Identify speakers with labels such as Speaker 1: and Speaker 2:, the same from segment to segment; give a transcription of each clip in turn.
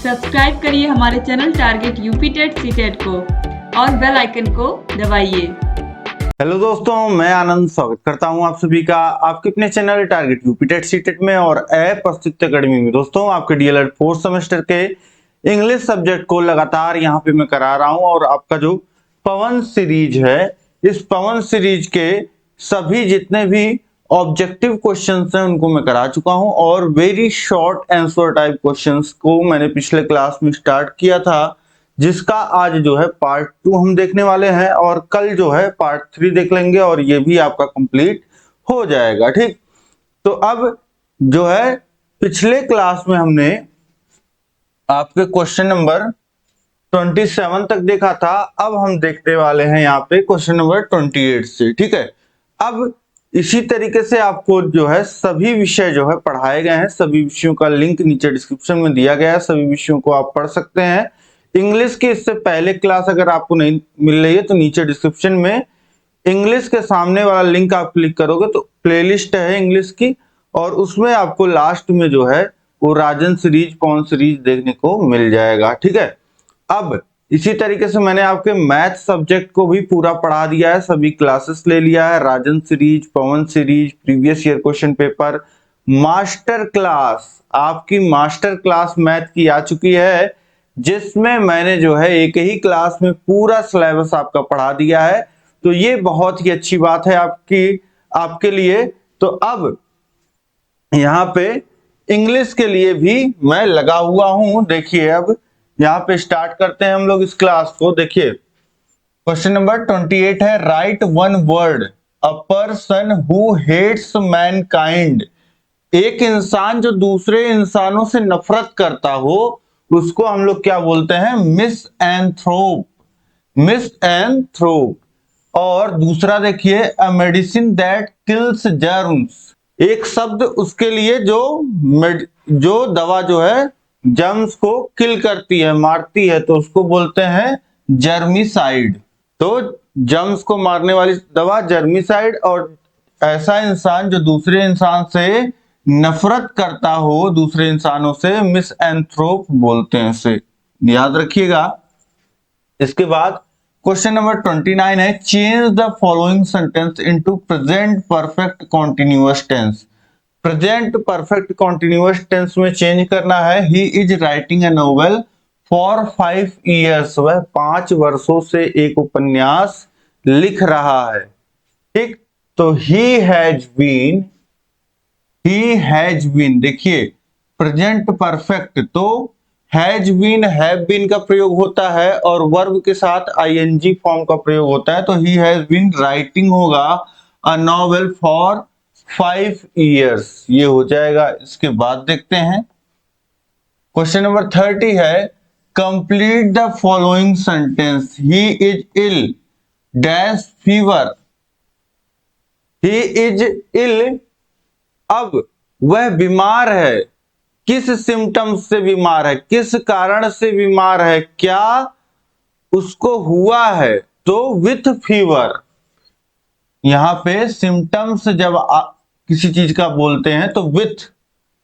Speaker 1: Subscribe करिए हमारे channel target UP TET CTET को और बेल आइकन को दबाइए।
Speaker 2: हेलो दोस्तों, मैं आनंद स्वागत करता हूं आप सभी का आपके अपने channel target UP TET CTET में और ऐप अस्तित्व अकेडमी में। दोस्तों, आपके डीएलएड 4th सेमेस्टर के इंग्लिश सब्जेक्ट को लगातार यहां पे मैं करा रहा हूं और आपका जो पवन सीरीज है, इस पवन सीरीज के सभी जितने भी ऑब्जेक्टिव क्वेश्चंस हैं उनको मैं करा चुका हूं और very short answer type questions को मैंने पिछले क्लास में स्टार्ट किया था, जिसका आज जो है पार्ट 2 हम देखने वाले हैं और कल जो है पार्ट 3 देख लेंगे और ये भी आपका कंप्लीट हो जाएगा। ठीक, तो अब जो है पिछले क्लास में हमने आपके क्वेश्चन नंबर 27 तक देखा था। अब हम देखने वाले हैं यहाँ पे क्वेश्चन नंबर 28 से। ठीक है, अब इसी तरीके से आपको जो है सभी विषय जो है पढ़ाए गए हैं। सभी विषयों का लिंक नीचे डिस्क्रिप्शन में दिया गया है, सभी विषयों को आप पढ़ सकते हैं। इंग्लिश की इससे पहले क्लास अगर आपको नहीं मिल रही है तो नीचे डिस्क्रिप्शन में इंग्लिश के सामने वाला लिंक आप क्लिक करोगे तो प्लेलिस्ट है इंग्लिश की, और उसमें आपको लास्ट में जो है वो राजन सीरीज पवन सीरीज देखने को मिल जाएगा। ठीक है, अब इसी तरीके से मैंने आपके मैथ सब्जेक्ट को भी पूरा पढ़ा दिया है, सभी क्लासेस ले लिया है। Rajan series, Pawan series, previous year question paper, master class, आपकी मास्टर क्लास मैथ की आ चुकी है, जिसमें मैंने जो है एक ही क्लास में पूरा सिलेबस आपका पढ़ा दिया है। तो ये बहुत ही अच्छी बात है आपके लिए। तो अब यहाँ पे इंग्लिश के लिए भी मैं लगा हुआ हूं। देखिए, अब यहाँ पे स्टार्ट करते हैं हम लोग इस क्लास को। देखिए, क्वेश्चन नंबर 28 है, write one word a person who hates mankind. एक इंसान जो दूसरे इंसानों से नफरत करता हो उसको हम लोग क्या बोलते हैं? Misanthrope, misanthrope. और दूसरा देखिए, a medicine that kills germs. एक शब्द उसके लिए जो दवा जो है जर्म्स को किल करती है, मारती है, तो उसको बोलते हैं जर्मिसाइड। तो जर्म्स को मारने वाली दवा जर्मिसाइड। और ऐसा इंसान जो दूसरे इंसान से नफरत करता हो, दूसरे इंसानों से, मिसएंथ्रोप बोलते हैं इसे, याद रखिएगा। इसके बाद क्वेश्चन नंबर 29 है, change the following sentence into present perfect continuous tense. Present perfect continuous tense में चेंज करना है। He is writing a novel for 5 years। वह 5 वर्षों से एक उपन्यास लिख रहा है। ठीक, तो ही हैज बीन, देखिए प्रेजेंट परफेक्ट तो हैज बीन, हैव बीन का प्रयोग होता है और वर्ब के साथ आईएनजी फॉर्म का प्रयोग होता है। तो ही हैज बीन राइटिंग होगा अ नॉवेल फॉर 5 years, ये हो जाएगा। इसके बाद देखते हैं क्वेश्चन नंबर 30 है, complete the following sentence. He is ill dash fever. He is ill, अब वह बीमार है, किस सिम्टम्स से बीमार है, किस कारण से बीमार है, क्या उसको हुआ है, तो विथ फीवर। यहां पे सिम्टम्स जब किसी चीज का बोलते हैं तो विथ,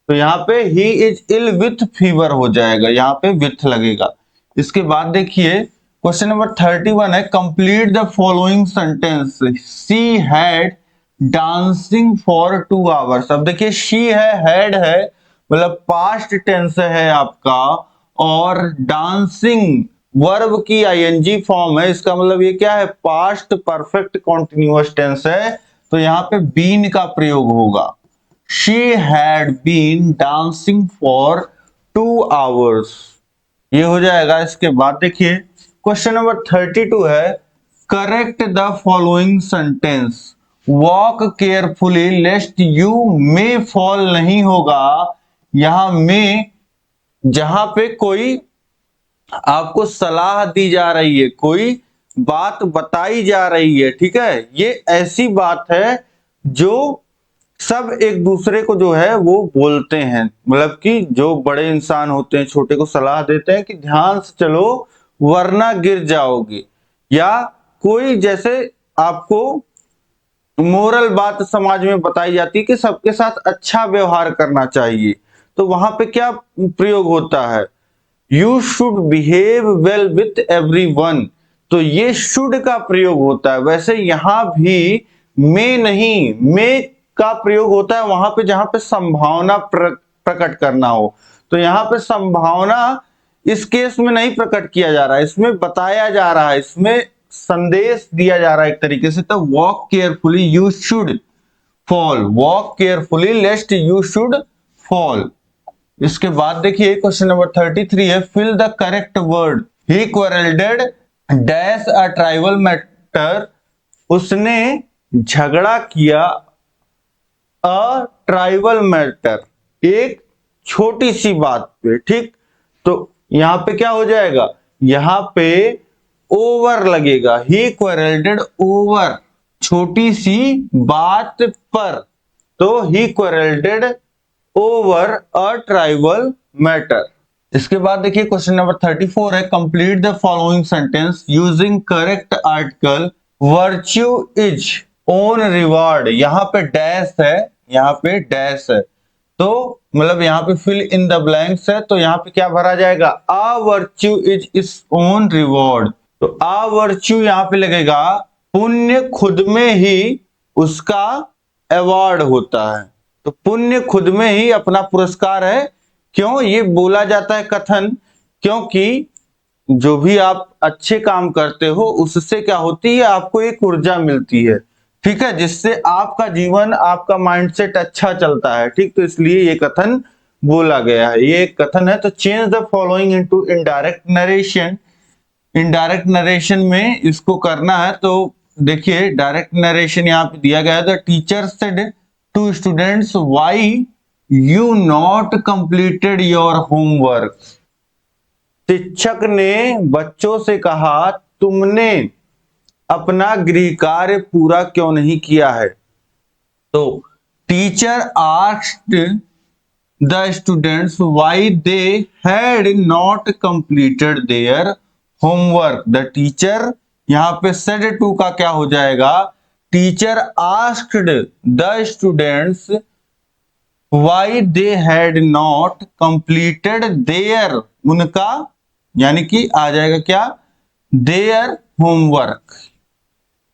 Speaker 2: तो यहाँ पे he is ill with fever हो जाएगा, यहाँ पे विथ लगेगा। इसके बाद देखिए क्वेश्चन नंबर 31 है, complete the following sentence. She had dancing for 2 hours। अब देखिए, शी है, हैड है, मतलब पास्ट टेंस है आपका, और डांसिंग वर्ब की आईएनजी फॉर्म है। इसका मतलब ये क्या है? पास्ट परफेक्ट कॉन्टिन्यूअस टेंस है, तो यहाँ पे बीन का प्रयोग होगा। She had been dancing for 2 hours, ये हो जाएगा। इसके बाद देखिए क्वेश्चन नंबर 32 है, correct the following sentence. Walk carefully lest you may fall नहीं होगा। यहां में जहां पे कोई आपको सलाह दी जा रही है, कोई बात बताई जा रही है, ठीक है, ये ऐसी बात है जो सब एक दूसरे को जो है वो बोलते हैं, मतलब कि जो बड़े इंसान होते हैं छोटे को सलाह देते हैं कि ध्यान से चलो वरना गिर जाओगे, या कोई जैसे आपको मोरल बात समाज में बताई जाती है कि सबके साथ अच्छा व्यवहार करना चाहिए, तो वहां पे क्या प्रयोग होता है? You should behave well with everyone, तो ये शुड का प्रयोग होता है। वैसे यहां भी मे नहीं, मे का प्रयोग होता है वहां पे जहां पे संभावना प्रकट करना हो। तो यहां पे संभावना इस केस में नहीं प्रकट किया जा रहा है, इसमें बताया जा रहा है, इसमें संदेश दिया जा रहा है एक तरीके से। तो walk carefully you should fall, walk carefully lest you should fall. इसके बाद देखिए क्वेश्चन नंबर 33 है, fill the correct word. He quarrelled dash a tribal matter, उसने झगड़ा किया अ ट्राइबल मैटर, एक छोटी सी बात पे, ठीक। तो यहां पे क्या हो जाएगा, यहां पे ओवर लगेगा, ही क्वेरल्डेड ओवर, छोटी सी बात पर, तो ही क्वेरल्डेड ओवर अ ट्राइबल मैटर। इसके बाद देखिए क्वेश्चन नंबर 34 है, complete the following sentence using correct article. Virtue is own reward, यहां पे डैश है, यहां पे डैश है, तो मतलब यहां पे फिल इन द ब्लैंक्स है, तो यहां पे क्या भरा जाएगा, a virtue is its own reward. तो आ वर्च्यू यहां पे लगेगा, पुण्य खुद में ही उसका अवार्ड होता है। तो पुण्य खुद में ही अपना पुरस्कार है। क्यों ये बोला जाता है कथन, क्योंकि जो भी आप अच्छे काम करते हो उससे क्या होती है, आपको एक ऊर्जा मिलती है, ठीक है, जिससे आपका जीवन, आपका माइंडसेट अच्छा चलता है, ठीक। तो इसलिए ये कथन बोला गया है, ये एक कथन है। तो change the following into indirect narration, indirect narration में इसको करना है। तो देखिए डायरेक्ट नरेशन यहाँ पे दिया गया है, the teacher said to students why you not completed your homework, शिक्षक ने बच्चों से कहा तुमने अपना गृह कार्य पूरा क्यों नहीं किया है। तो teacher asked the students why they had not completed their homework. The teacher यहां पे सेड टू का क्या हो जाएगा, teacher asked the students why they had not completed there, उनका यानी कि आ जाएगा क्या, देयर होमवर्क।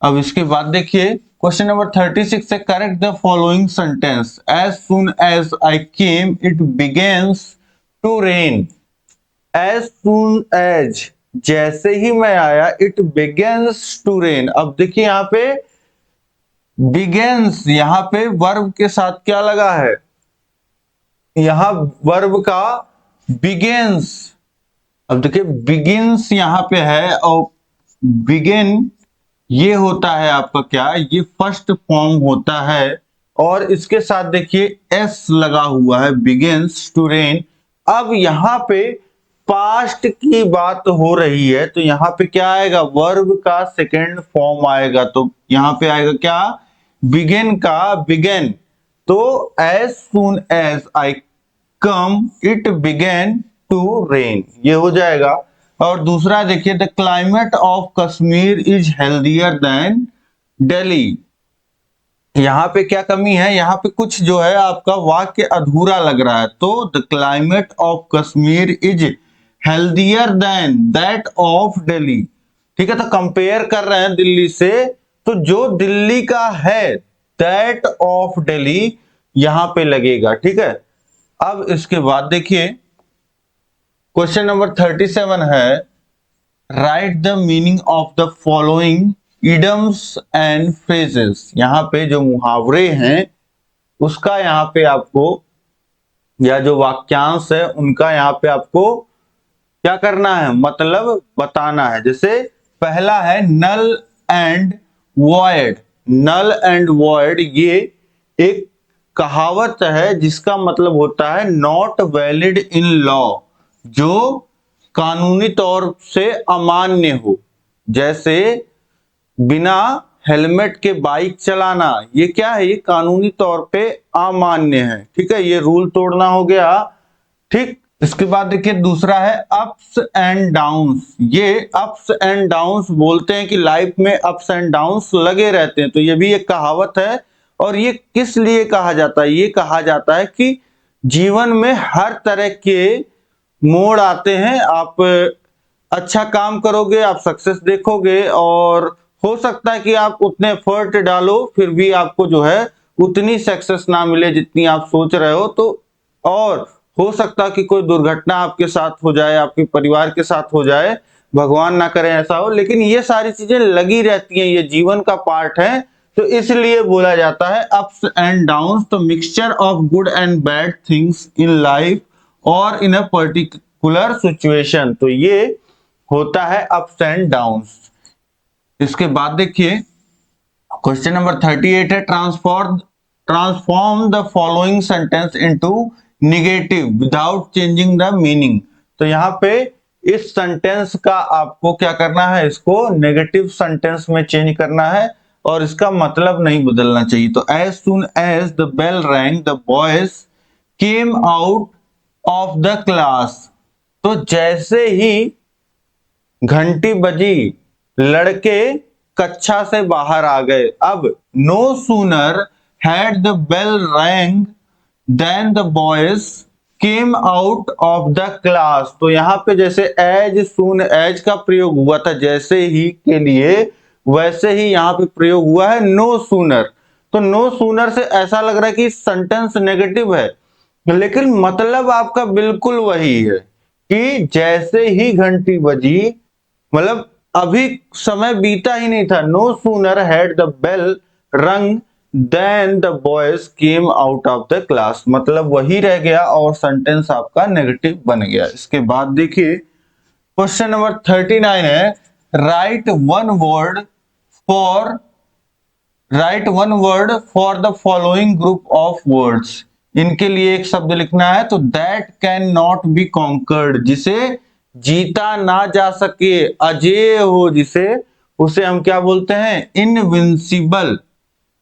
Speaker 2: अब इसके बाद देखिए क्वेश्चन नंबर 36 है, correct the following sentence. As soon as I came it begins to rain. As soon as, जैसे ही मैं आया, इट बिगेन्स टू रेन। अब देखिए यहां पे बिगेन्स, यहां पे वर्ब के साथ क्या लगा है, यहां वर्ब का बिगेन्स। अब देखिए बिगिंस यहां पे है, और बिगिन ये होता है आपका क्या, ये फर्स्ट फॉर्म होता है, और इसके साथ देखिए एस लगा हुआ है, बिगिंस टू रेन। अब यहां पे पास्ट की बात हो रही है, तो यहां पे क्या आएगा, वर्ब का सेकेंड फॉर्म आएगा, तो यहां पे आएगा क्या, बिगिन का बिगेन। तो as soon as I come it began to rain, ये हो जाएगा। और दूसरा देखिए, the climate of Kashmir is healthier than Delhi. यहां पे क्या कमी है, यहां पे कुछ जो है आपका वाक्य अधूरा लग रहा है। तो the climate of Kashmir is healthier then that of Delhi, ठीक है। तो कंपेयर कर रहे हैं दिल्ली से, तो जो दिल्ली का है दैट ऑफ दिल्ली यहां पे लगेगा, ठीक है। अब इसके बाद देखिए क्वेश्चन नंबर 37 है, write the meaning of the following idioms and phrases. यहां पे जो मुहावरे हैं उसका यहां पे आपको, या जो वाक्यांश है उनका यहां पे आपको क्या करना है, मतलब बताना है। जैसे पहला है null and void. Null and void ये एक कहावत है जिसका मतलब होता है नॉट वैलिड इन लॉ, जो कानूनी तौर से अमान्य हो। जैसे बिना हेलमेट के बाइक चलाना, ये क्या है, ये कानूनी तौर पे अमान्य है, ठीक है, ये रूल तोड़ना हो गया, ठीक। इसके बाद देखिए दूसरा है अप्स एंड डाउन्स। ये अप्स एंड डाउन्स बोलते हैं कि लाइफ में अप्स एंड डाउन्स लगे रहते हैं, तो ये भी एक कहावत है। और ये किस लिए कहा जाता है, ये कहा जाता है कि जीवन में हर तरह के मोड़ आते हैं, आप अच्छा काम करोगे, आप सक्सेस देखोगे, और हो सकता है कि आप उतने एफर्ट डालो फिर भी आपको जो है उतनी सक्सेस ना मिले जितनी आप सोच रहे हो। तो और हो सकता है कि कोई दुर्घटना आपके साथ हो जाए, आपके परिवार के साथ हो जाए, भगवान ना करे ऐसा हो, लेकिन ये सारी चीजें लगी रहती हैं, ये जीवन का पार्ट है। तो इसलिए बोला जाता है अप्स एंड डाउन्स, तो mixture of good and bad things in life और इन अ पर्टिकुलर सिचुएशन। तो ये होता है अप्स एंड डाउन्स। इसके बाद देखिए क्वेश्चन नंबर 38 है, transform the following sentence into negative without changing the meaning. तो यहाँ पे इस सेंटेंस का आपको क्या करना है, इसको नेगेटिव सेंटेंस में चेंज करना है और इसका मतलब नहीं बदलना चाहिए। तो as soon as the bell rang the boys came out of the class. तो जैसे ही घंटी बजी लड़के कक्षा से बाहर आ गए। अब no sooner had the bell rang than the boys came out of the class. तो यहां पे जैसे एज सून एज का प्रयोग हुआ था जैसे ही के लिए, वैसे ही यहां पे प्रयोग हुआ है नो सूनर। तो नो सूनर से ऐसा लग रहा है कि सेंटेंस नेगेटिव है, लेकिन मतलब आपका बिल्कुल वही है कि जैसे ही घंटी बजी, मतलब अभी समय बीता ही नहीं था। No sooner had the bell rang then the boys came out of the class, मतलब वही रह गया और सेंटेंस आपका नेगेटिव बन गया। इसके बाद देखिए क्वेश्चन नंबर 39 है, write one word for write one word for the following group of words. इनके लिए एक शब्द लिखना है। तो that can not be conquered, जिसे जीता ना जा सके, अजेय हो जिसे, उसे हम क्या बोलते हैं, इनविंसिबल।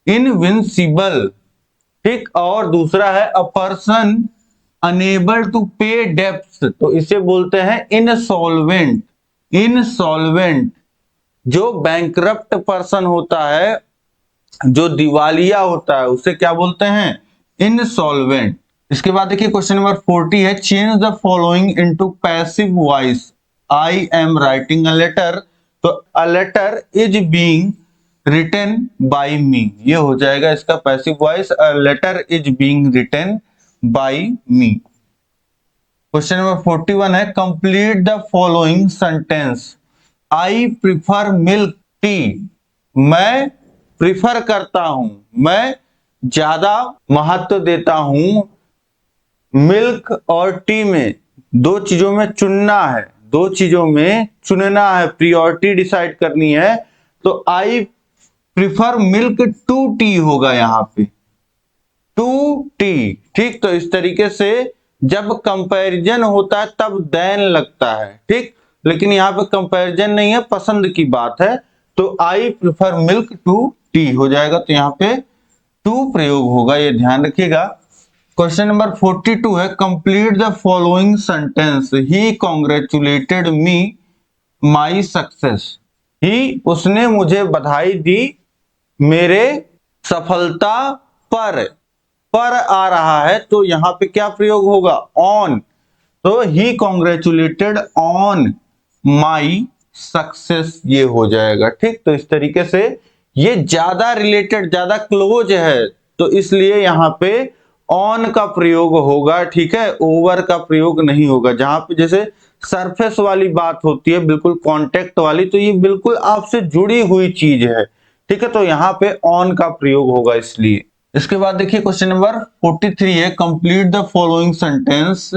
Speaker 2: इनविंसिबल, ठीक। और दूसरा है अ पर्सन अनेबल टू पे डेप्स, तो इसे बोलते हैं इनसॉल्वेंट। इनसॉल्वेंट, जो बैंकरप्ट पर्सन होता है, जो दिवालिया होता है, उसे क्या बोलते हैं, इनसॉल्वेंट। इसके बाद देखिए क्वेश्चन नंबर 40 है, change the following into passive voice. I am writing a letter, तो a letter is being written by me, ये हो जाएगा इसका passive voice, a letter is being written by me. Question number 41 है, complete the following sentence. I prefer milk tea, मैं prefer करता हूं, मैं ज्यादा महत्व देता हूं मिल्क और टी में। दो चीजों में चुनना है, दो चीजों में चुनना है, प्रियोरिटी डिसाइड करनी है। तो I prefer milk to tea होगा यहां पे, टू टी, ठीक। तो इस तरीके से जब कंपैरिजन होता है तब देन लगता है, ठीक। लेकिन यहाँ पे कंपैरिजन नहीं है, पसंद की बात है। तो I prefer milk to tea हो जाएगा, तो यहाँ पे टू प्रयोग होगा, ये ध्यान रखिएगा। क्वेश्चन नंबर 42 है, complete the following sentence. He congratulated me my success. He, उसने मुझे बधाई दी मेरे सफलता पर। पर आ रहा है तो यहां पे क्या प्रयोग होगा, ऑन। तो ही कॉन्ग्रेचुलेटेड ऑन माई सक्सेस, ये हो जाएगा, ठीक। तो इस तरीके से ये ज्यादा रिलेटेड, ज्यादा क्लोज है, तो इसलिए यहां पे ऑन का प्रयोग होगा, ठीक है, ओवर का प्रयोग नहीं होगा। जहां पे जैसे सरफेस वाली बात होती है, बिल्कुल कांटेक्ट वाली, तो ये बिल्कुल आपसे जुड़ी हुई चीज है, ठीक है। तो यहाँ पे ऑन का प्रयोग होगा इसलिए। इसके बाद देखिए क्वेश्चन नंबर 43 है, complete the following sentence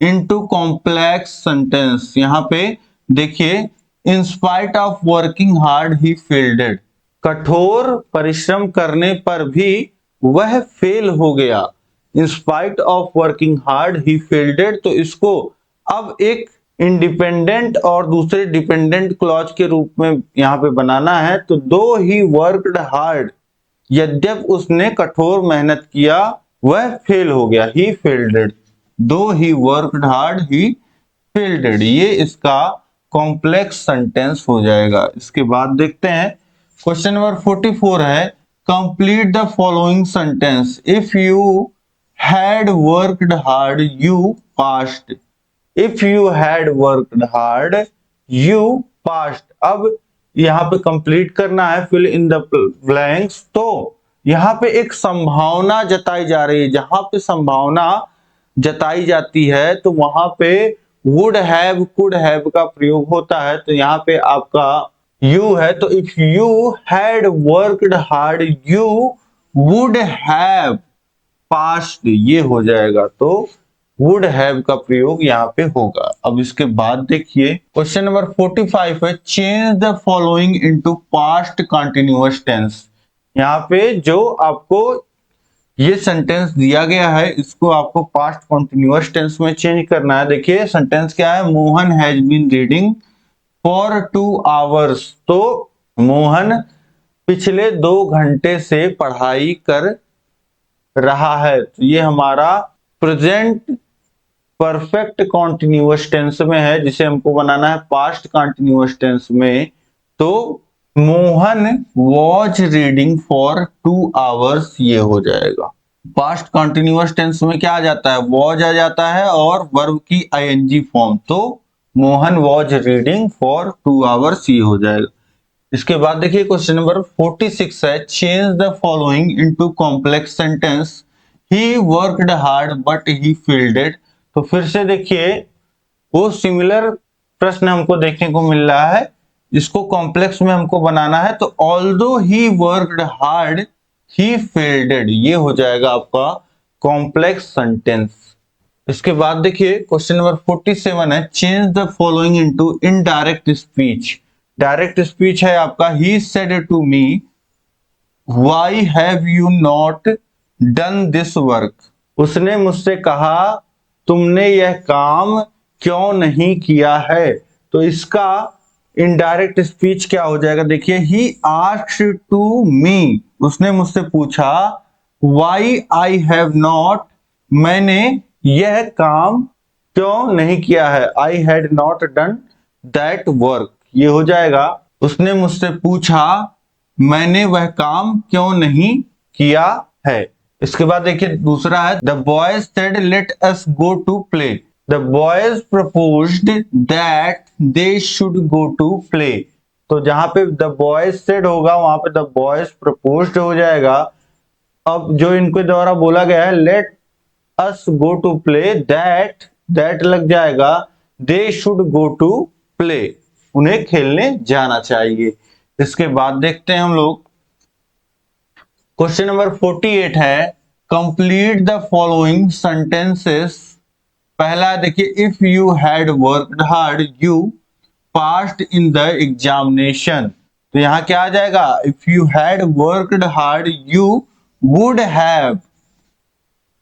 Speaker 2: into complex sentence. यहाँ पे देखिए, in spite of working hard he failed, कठोर परिश्रम करने पर भी वह फेल हो गया। In spite of working hard he failed, तो इसको अब एक इंडिपेंडेंट और दूसरे डिपेंडेंट क्लॉज के रूप में यहां पे बनाना है। तो दो ही वर्कड हार्ड, यद्यप उसने कठोर मेहनत किया, वह फेल हो गया, ही फेल्डेड। दो ही वर्कड हार्ड ही फेल्डेड, ये इसका कॉम्प्लेक्स सेंटेंस हो जाएगा। इसके बाद देखते हैं क्वेश्चन नंबर 44 है, complete the following sentence. If you had worked hard you passed. If you had worked hard you past. अब यहाँ पे कंप्लीट करना है, फिल इन द ब्लैंक्स। तो यहाँ पे एक संभावना जताई जा रही है, जहां पे संभावना जताई जाती है तो वहां पे वुड हैव कुड हैव का प्रयोग होता है। तो यहाँ पे आपका यू है, तो if you had worked hard you would have past, ये हो जाएगा। तो वुड हैव का प्रयोग यहाँ पे होगा। अब इसके बाद देखिए क्वेश्चन नंबर 45 है, change the following into past continuous tense. यहाँ पे जो आपको ये सेंटेंस दिया गया है इसको आपको पास्ट कंटिन्यूअस टेंस में चेंज करना है। देखिए सेंटेंस क्या है, Mohan has been reading for 2 hours. तो मोहन पिछले 2 घंटे से पढ़ाई कर रहा है। तो ये हमारा प्रेजेंट परफेक्ट कॉन्टिन्यूअस टेंस में है, जिसे हमको बनाना है पास्ट कॉन्टिन्यूअस टेंस में। तो Mohan was reading for 2 hours, ये हो जाएगा। पास्ट कॉन्टिन्यूअस टेंस में क्या आ जाता है, वॉज आ जाता है और वर्ब की आईएनजी फॉर्म। तो Mohan was reading for 2 hours, ये हो जाएगा। इसके बाद देखिए क्वेश्चन नंबर 46 है, change the following into complex sentence. He worked hard but he failed it. तो फिर से देखिए वो सिमिलर प्रश्न हमको देखने को मिल रहा है, इसको कॉम्प्लेक्स में हमको बनाना है। तो although he worked hard he फेल्डेड, ये हो जाएगा आपका कॉम्प्लेक्स सेंटेंस। इसके बाद देखिए क्वेश्चन नंबर 47 है, change the following into indirect speech. Direct speech है आपका, he said to me why have you not done this work. उसने मुझसे कहा तुमने यह काम क्यों नहीं किया है। तो इसका इनडायरेक्ट स्पीच क्या हो जाएगा, देखिए ही आस्क्ड टू मी, उसने मुझसे पूछा, व्हाई आई हैव नॉट, मैंने यह काम क्यों नहीं किया है, I had not done that work, ये हो जाएगा उसने मुझसे पूछा मैंने वह काम क्यों नहीं किया है। इसके बाद देखिए दूसरा है, the boys said let us go to play. The boys proposed that they should go to play. तो जहां पे द बॉयज सेड होगा वहां पे द बॉयज प्रपोज्ड हो जाएगा। अब जो इनके द्वारा बोला गया है let us go to play, that लग जाएगा they should go to play, उन्हें खेलने जाना चाहिए। इसके बाद देखते हैं हम लोग क्वेश्चन नंबर 48 है, कंप्लीट द फॉलोइंग सेंटेंसेस। पहला देखिए, if you had worked hard you passed in the examination. तो यहां क्या आ जाएगा, if you had worked hard you would have.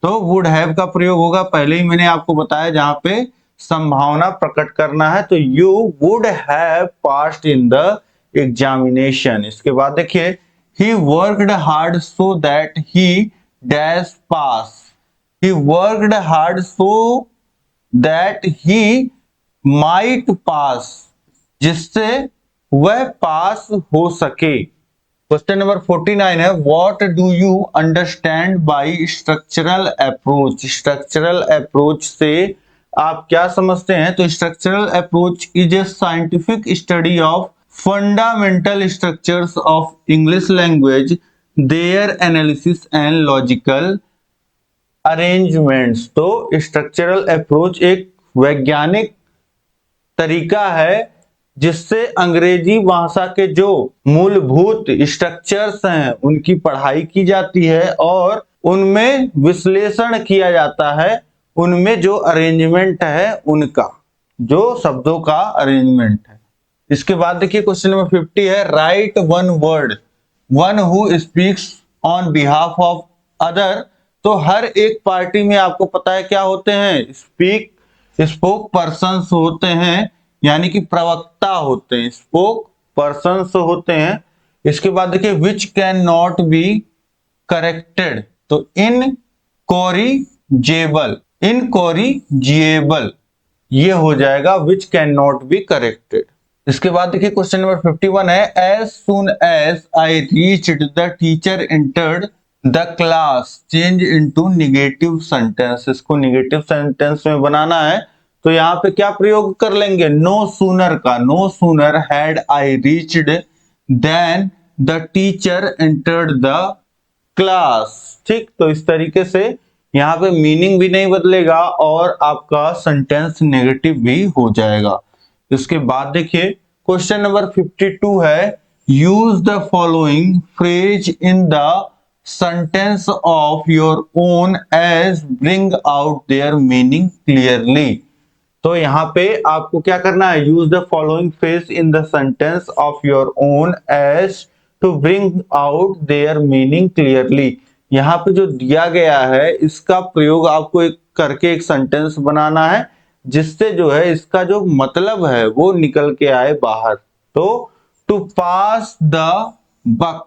Speaker 2: तो वुड हैव का प्रयोग होगा, पहले ही मैंने आपको बताया, जहां पे संभावना प्रकट करना है। तो you would have passed in the examination. इसके बाद देखिए, he worked hard so that he dash pass. He worked hard so that he might pass, जिससे वह पास हो सके। क्वेश्चन नंबर 49 है, what do you understand by structural approach. Structural approach से आप क्या समझते हैं। तो structural approach is a scientific study of fundamental structures of English language, their analysis and logical arrangements. तो स्ट्रक्चरल अप्रोच एक वैज्ञानिक तरीका है जिससे अंग्रेजी भाषा के जो मूलभूत स्ट्रक्चर्स हैं उनकी पढ़ाई की जाती है और उनमें विश्लेषण किया जाता है, उनमें जो अरेंजमेंट है उनका, जो शब्दों का अरेंजमेंट है। इसके बाद देखिए क्वेश्चन नंबर 50 है, write one word one who speaks on behalf of other. तो हर एक पार्टी में आपको पता है क्या होते हैं, स्पोक पर्सन्स होते हैं, यानी कि प्रवक्ता होते हैं, स्पोक पर्सन्स होते हैं। इसके बाद देखिए, which can not be corrected. तो इनकॉरिजिएबल ये हो जाएगा which can not be corrected. इसके बाद देखिए क्वेश्चन नंबर 51 है, as soon as I reached the teacher entered the class change into negative sentence. इसको नेगेटिव सेंटेंस में बनाना है। तो यहाँ पे क्या प्रयोग कर लेंगे, नो सूनर का, no sooner had I reached than the teacher entered the class. ठीक, तो इस तरीके से यहाँ पे मीनिंग भी नहीं बदलेगा और आपका सेंटेंस नेगेटिव भी हो जाएगा। इसके बाद देखिए क्वेश्चन नंबर 52 है, use the following phrase in the sentence of your own as bring out their meaning clearly. तो यहाँ पे आपको क्या करना है, use the following phrase in the sentence of your own as to bring out their meaning clearly. यहाँ पे जो दिया गया है इसका प्रयोग आपको करके एक सेंटेंस बनाना है जिससे जो है इसका जो मतलब है वो निकल के आए बाहर। तो टू पास द बक,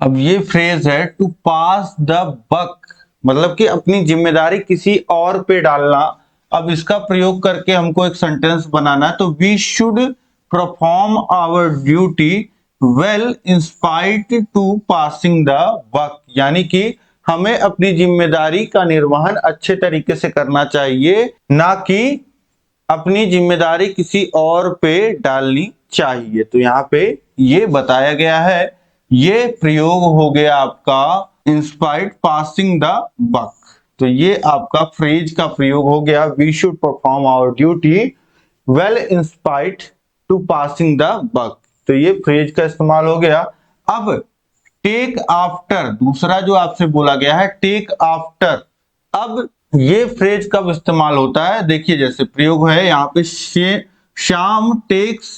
Speaker 2: अब ये फ्रेज है टू पास द बक, मतलब कि अपनी जिम्मेदारी किसी और पे डालना। अब इसका प्रयोग करके हमको एक सेंटेंस बनाना है, तो we should perform our duty well in spite to passing the buck, यानी कि हमें अपनी जिम्मेदारी का निर्वहन अच्छे तरीके से करना चाहिए, ना कि अपनी जिम्मेदारी किसी और पे डालनी चाहिए। तो यहाँ पे ये बताया गया है, ये प्रयोग हो गया आपका इंस्पाइट पासिंग द बक। तो ये आपका फ्रेज का प्रयोग हो गया, we should perform our duty well in spite to passing the buck. तो ये फ्रेज का इस्तेमाल हो गया। अब टेक आफ्टर, दूसरा जो आपसे बोला गया है टेक आफ्टर, अब ये फ्रेज कब इस्तेमाल होता है, देखिए जैसे प्रयोग है यहाँ पे, Shyam takes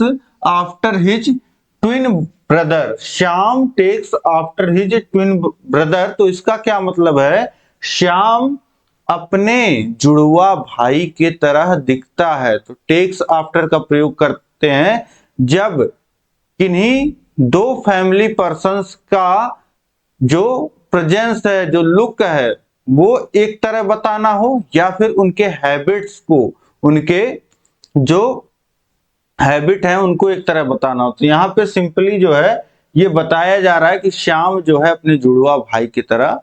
Speaker 2: after his twin brother, Shyam takes after his twin brother. तो इसका क्या मतलब है, श्याम अपने जुड़वा भाई के तरह दिखता है। तो टेक्स आफ्टर का प्रयोग करते हैं जब किन्हीं दो फैमिली पर्सन्स का जो प्रेजेंस है, जो लुक है, वो एक तरह बताना हो, या फिर उनके हैबिट्स को, उनके जो हैबिट है उनको एक तरह बताना हो। तो यहाँ पे सिंपली जो है ये बताया जा रहा है कि श्याम जो है अपने जुड़वा भाई की तरह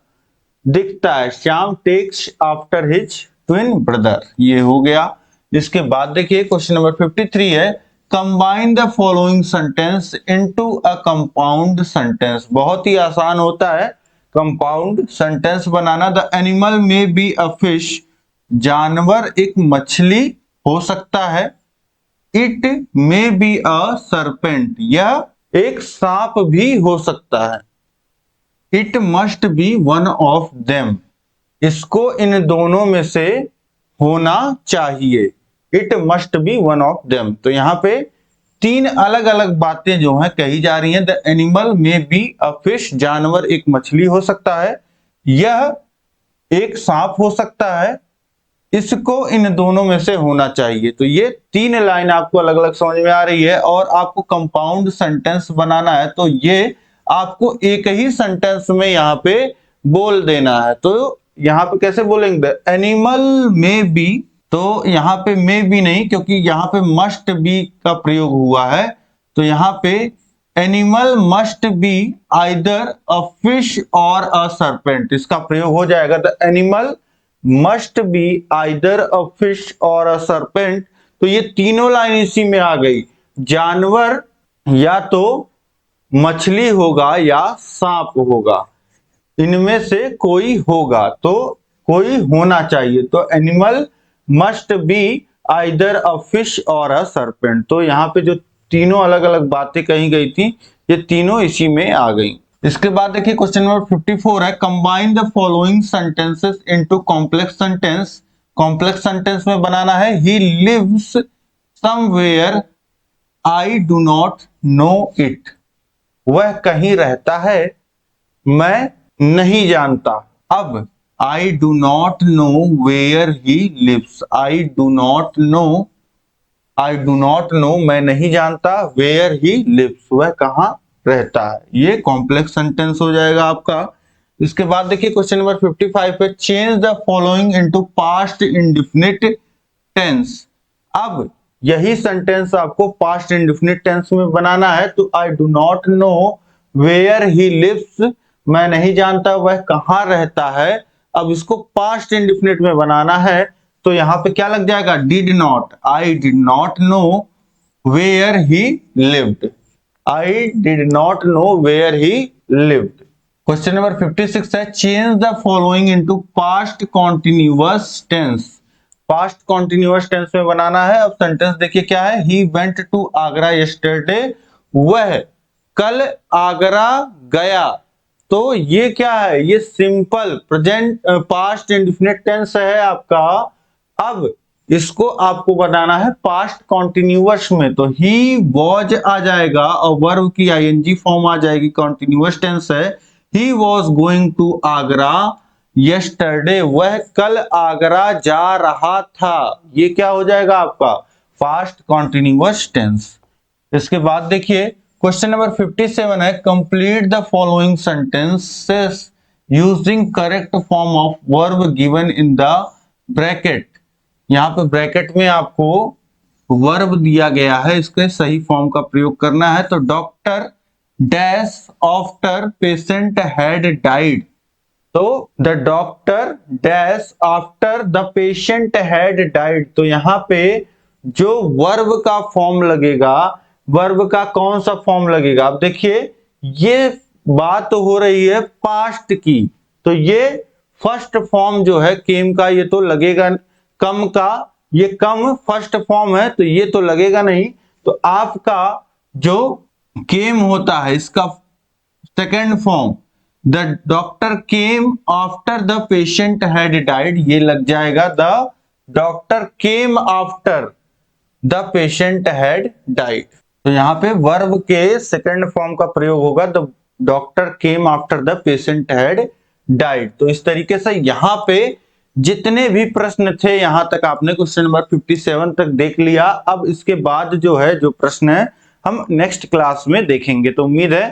Speaker 2: दिखता है। Shyam takes after his twin brother, ये हो गया। इसके बाद देखिए क्वेश्चन नंबर 53 है, combine the following sentence into a compound sentence. बहुत ही आसान होता है compound sentence banana. The animal में बी अ फिश, जानवर एक मछली हो सकता है। It may be a serpent, यह एक सांप भी हो सकता है। It must be one of them, इसको इन दोनों में से होना चाहिए। It must be one of them. तो यहाँ पे तीन अलग अलग बातें जो हैं कही जा रही हैं। द एनिमल में बी अ फिश, जानवर एक मछली हो सकता है, यह एक सांप हो सकता है, इसको इन दोनों में से होना चाहिए। तो ये तीन लाइन आपको अलग अलग समझ में आ रही है और आपको कंपाउंड सेंटेंस बनाना है, तो ये आपको एक ही सेंटेंस में यहाँ पे बोल देना है। तो यहाँ पे कैसे बोलेंगे, एनिमल में बी, तो यहाँ पे में बी नहीं, क्योंकि यहाँ पे मस्ट बी का प्रयोग हुआ है। तो यहाँ पे animal must be either a fish और अ सरपेंट, इसका प्रयोग हो जाएगा। The animal must be either a fish और अ सरपेंट। तो ये तीनों लाइन इसी में आ गई, जानवर या तो मछली होगा या सांप होगा, इनमें से कोई होगा, तो कोई होना चाहिए। तो animal must be either a fish और अ सरपेंट। तो यहाँ पे जो तीनों अलग अलग बातें कही गई थी, ये तीनों इसी में आ गई। इसके बाद देखिए क्वेश्चन नंबर 54 है, combine the following sentences into complex sentence. Complex sentence में बनाना है, he lives somewhere I do not know it, वह कहीं रहता है मैं नहीं जानता। अब I do not know where he lives, I do not know, I do not know मैं नहीं जानता, वेयर ही लिव्स वह कहां रहता है। ये कॉम्प्लेक्स सेंटेंस हो जाएगा आपका। इसके बाद देखिए क्वेश्चन नंबर 55 पे, change the following into past indefinite tense. अब यही सेंटेंस आपको पास्ट इंडेफिनिट टेंस में बनाना है। तो I do not know where he lives, मैं नहीं जानता वह कहां रहता है। अब इसको पास्ट इंडेफिनिट में बनाना है, तो यहाँ पे क्या लग जाएगा, did not, I did not know where he lived, I did not know where he lived. Question number 56 है, change the following into past continuous tense. Past continuous tense में बनाना है। अब सेंटेंस देखिए क्या है, he went to Agra yesterday, वह कल आगरा गया। तो ये क्या है, ये simple present past indefinite tense है आपका। अब इसको आपको बनाना है पास्ट कॉन्टिन्यूअस में, तो ही वॉज आ जाएगा और वर्ब की आईएनजी फॉर्म आ जाएगी, कॉन्टिन्यूअस टेंस है। He was going to Agra yesterday, वह कल आगरा जा रहा था। ये क्या हो जाएगा आपका पास्ट कॉन्टिन्यूअस टेंस। इसके बाद देखिए क्वेश्चन नंबर 57 है, complete the following sentences using correct form of verb given in the bracket. यहाँ पे ब्रैकेट में आपको वर्ब दिया गया है, इसके सही फॉर्म का प्रयोग करना है। तो doctor dash after patient had died, तो the doctor dash after the patient had died. तो यहाँ पे जो वर्ब का फॉर्म लगेगा, वर्ब का कौन सा फॉर्म लगेगा, अब देखिए ये बात तो हो रही है पास्ट की, तो ये फर्स्ट फॉर्म जो है केम का, ये तो लगेगा कम का, ये कम फर्स्ट फॉर्म है तो ये तो लगेगा नहीं। तो आपका जो केम होता है इसका second form, the doctor came after the patient had died, ये लग जाएगा the doctor came after the patient had died. तो यहाँ पे वर्ब के सेकंड फॉर्म का प्रयोग होगा, the doctor came after the patient had died. तो इस तरीके से यहाँ पे जितने भी प्रश्न थे यहां तक आपने क्वेश्चन नंबर 57 तक देख लिया। अब इसके बाद जो है जो प्रश्न है हम नेक्स्ट क्लास में देखेंगे। तो उम्मीद है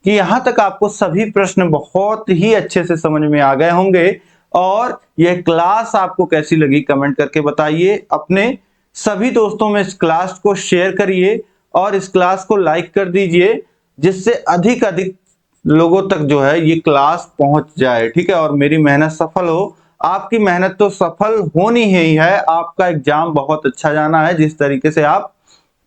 Speaker 2: कि यहां तक आपको सभी प्रश्न बहुत ही अच्छे से समझ में आ गए होंगे। और यह क्लास आपको कैसी लगी कमेंट करके बताइए। अपने सभी दोस्तों में इस क्लास को शेयर करिए और इस क्लास को लाइक कर दीजिए, जिससे अधिक अधिक लोगों तक जो है ये क्लास पहुंच जाए। ठीक है, और मेरी मेहनत सफल हो। आपकी मेहनत तो सफल होनी ही है, आपका एग्जाम बहुत अच्छा जाना है जिस तरीके से आप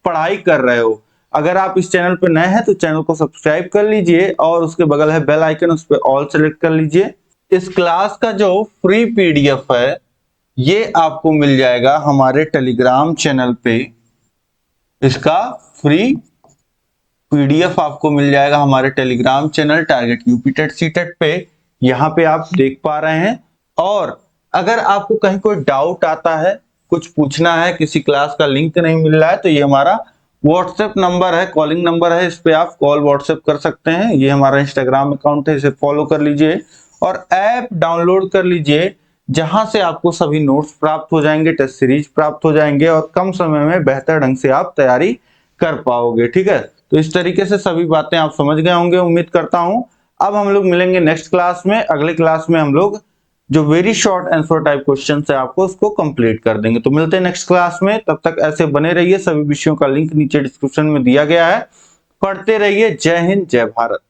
Speaker 2: पढ़ाई कर रहे हो। अगर आप इस चैनल पर नए हैं तो चैनल को सब्सक्राइब कर लीजिए और उसके बगल है बेल आइकन, उस पर ऑल सेलेक्ट कर लीजिए। इस क्लास का जो फ्री पीडीएफ है ये आपको मिल जाएगा हमारे टेलीग्राम चैनल पे। इसका फ्री पीडीएफ आपको मिल जाएगा हमारे telegram channel target UP TET CTET पे, यहाँ पे आप देख पा रहे हैं। और अगर आपको कहीं कोई डाउट आता है, कुछ पूछना है, किसी क्लास का लिंक नहीं मिल रहा है, तो ये हमारा व्हाट्सएप नंबर है, कॉलिंग नंबर है, इस पे आप कॉल व्हाट्सएप कर सकते हैं। ये हमारा इंस्टाग्राम अकाउंट है, इसे फॉलो कर लीजिए और ऐप डाउनलोड कर लीजिए, जहां से आपको सभी नोट्स प्राप्त हो जाएंगे, टेस्ट सीरीज प्राप्त हो जाएंगे और कम समय में बेहतर ढंग से आप तैयारी कर पाओगे। ठीक है, तो इस तरीके से सभी बातें आप समझ गए होंगे उम्मीद करता हूं। अब हम लोग मिलेंगे नेक्स्ट क्लास में। अगले क्लास में हम लोग जो very short answer type question है आपको उसको कंप्लीट कर देंगे। तो मिलते हैं नेक्स्ट क्लास में, तब तक ऐसे बने रहिए। सभी विषयों का लिंक नीचे डिस्क्रिप्शन में दिया गया है। पढ़ते रहिए। जय हिंद, जय भारत।